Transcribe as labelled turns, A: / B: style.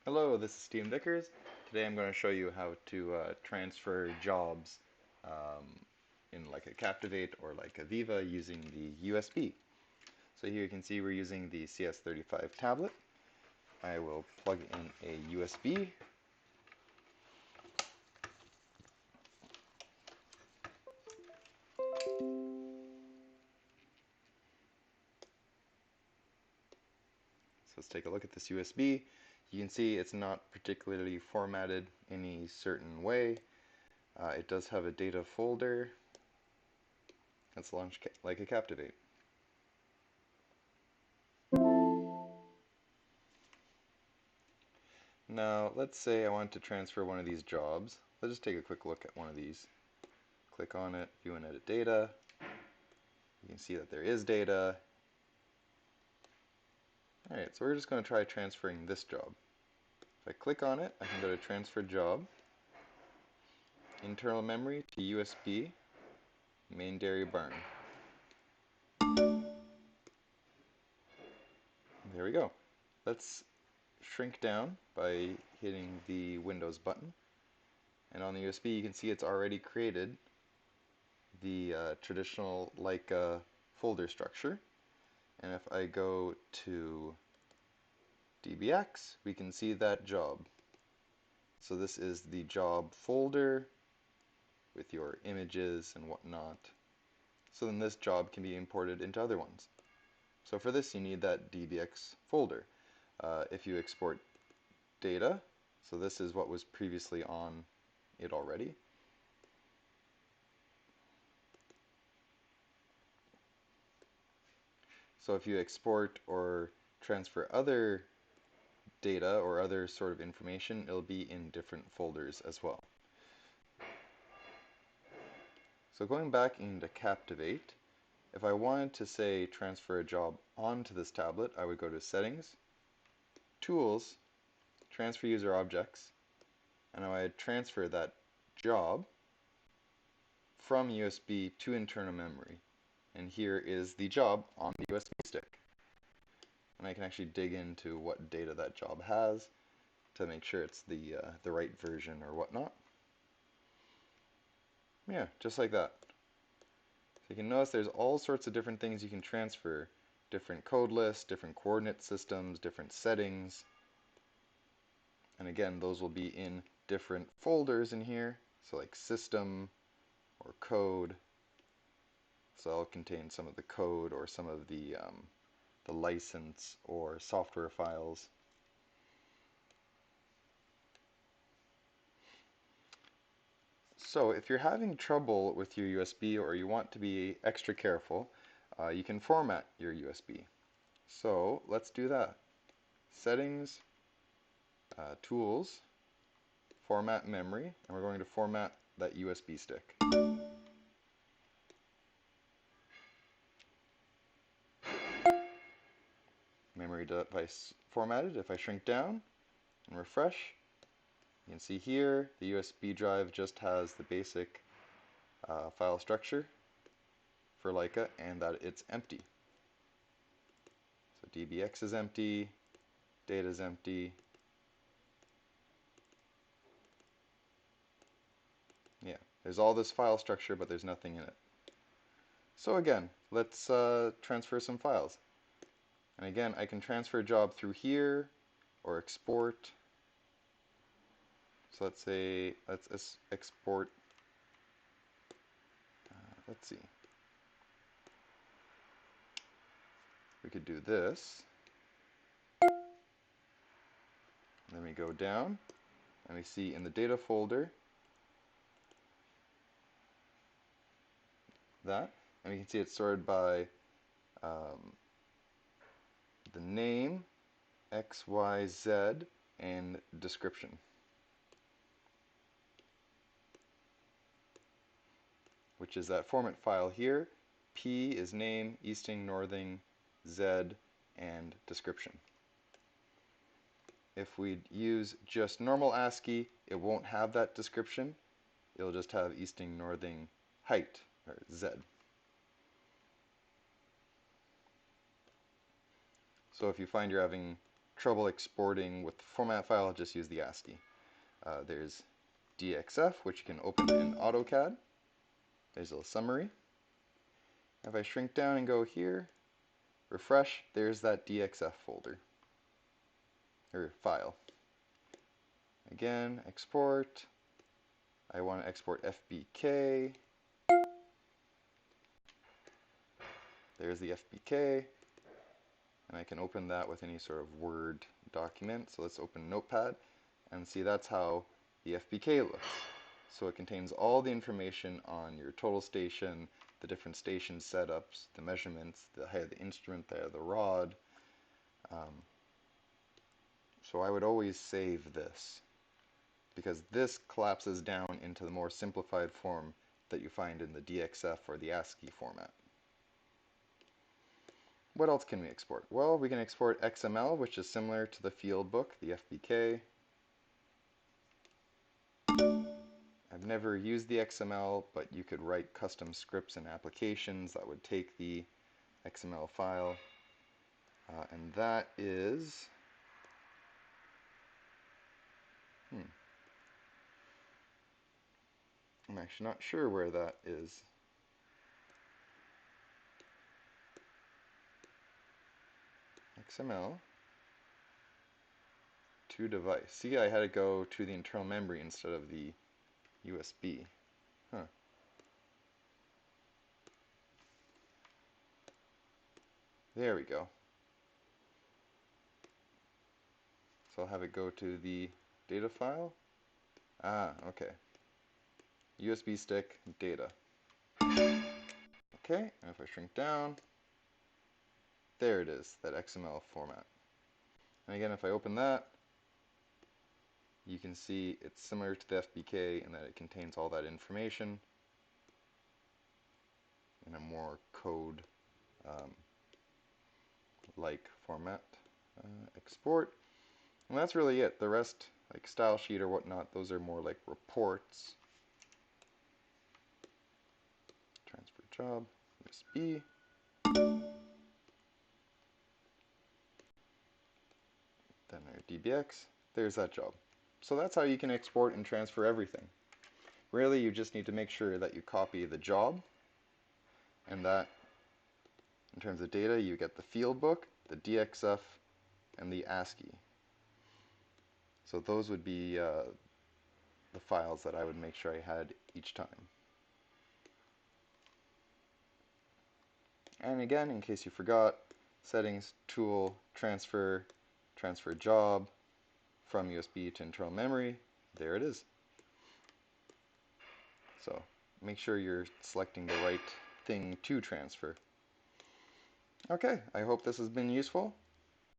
A: Hello, this is Steven Vickers. Today I'm going to show you how to transfer jobs um, in Leica Captivate or Leica Viva using the USB. So here you can see we're using the CS35 tablet. I will plug in a USB. So let's take a look at this USB. You can see it's not particularly formatted any certain way. It does have a data folder. Let's launch Leica Captivate. Now, let's say I want to transfer one of these jobs. Let's just take a quick look at one of these. Click on it, view and edit data. You can see that there is data. Alright, so we're just going to try transferring this job. If I click on it, I can go to transfer job, internal memory to USB, main dairy barn. There we go. Let's shrink down by hitting the Windows button. And on the USB you can see it's already created the traditional Leica folder structure. And if I go to DBX, we can see that job. So this is the job folder with your images and whatnot. So then this job can be imported into other ones. So for this you need that DBX folder. If you export data, so this is what was previously on it already. So if you export or transfer other data or other sort of information, it'll be in different folders as well. So going back into Captivate, if I wanted to say transfer a job onto this tablet, I would go to Settings, Tools, Transfer User Objects, and I would transfer that job from USB to internal memory. And here is the job on the USB stick. And I can actually dig into what data that job has to make sure it's the right version or whatnot. Yeah, just like that. So you can notice there's all sorts of different things you can transfer. Different code lists, different coordinate systems, different settings. And again, those will be in different folders in here. So like system or code. So I'll contain some of the code or some of the license or software files. So if you're having trouble with your USB or you want to be extra careful, you can format your USB. So let's do that. Settings, Tools, Format Memory, and we're going to format that USB stick. Memory device formatted. If I shrink down and refresh, you can see here the USB drive just has the basic file structure for Leica and that it's empty. So DBX is empty, data is empty. Yeah, there's all this file structure, but there's nothing in it. So again, let's transfer some files. And again, I can transfer a job through here or export. So let's say, let's export, let's see. We could do this. And then we go down and we see in the data folder that, and we can see it's sorted by the name, X, Y, Z, and description. Which is that format file here. P is name, easting, northing, Z, and description. If we use just normal ASCII, it won't have that description. It'll just have easting, northing, height, or Z. So if you find you're having trouble exporting with the format file, just use the ASCII. There's DXF, which you can open in AutoCAD. There's a summary. If I shrink down and go here, refresh, there's that DXF folder, or file. Again, export. I want to export FBK. There's the FBK. And I can open that with any sort of Word document. So let's open Notepad and see that's how the FBK looks. So it contains all the information on your total station, the different station setups, the measurements, the height of the instrument there, the rod. So I would always save this, because this collapses down into the more simplified form that you find in the DXF or the ASCII format. What else can we export? Well, we can export XML, which is similar to the field book, the FBK. I've never used the XML, but you could write custom scripts and applications that would take the XML file. And that is... I'm actually not sure where that is. XML to device. See, I had to go to the internal memory instead of the USB. Huh. There we go. So I'll have it go to the data file. Ah, okay. USB stick data. Okay, and if I shrink down, there it is, that XML format. And again, if I open that, you can see it's similar to the FBK in that it contains all that information in a more code-like format. Export. And that's really it. The rest, like style sheet or whatnot, those are more like reports. Transfer job, USB. Then our DBX. There's that job. So that's how you can export and transfer everything. Really, you just need to make sure that you copy the job, and that in terms of data, you get the field book, the DXF, and the ASCII. So those would be the files that I would make sure I had each time. And again, in case you forgot, settings, tool, transfer, transfer job, from USB to internal memory, there it is. So make sure you're selecting the right thing to transfer. Okay, I hope this has been useful.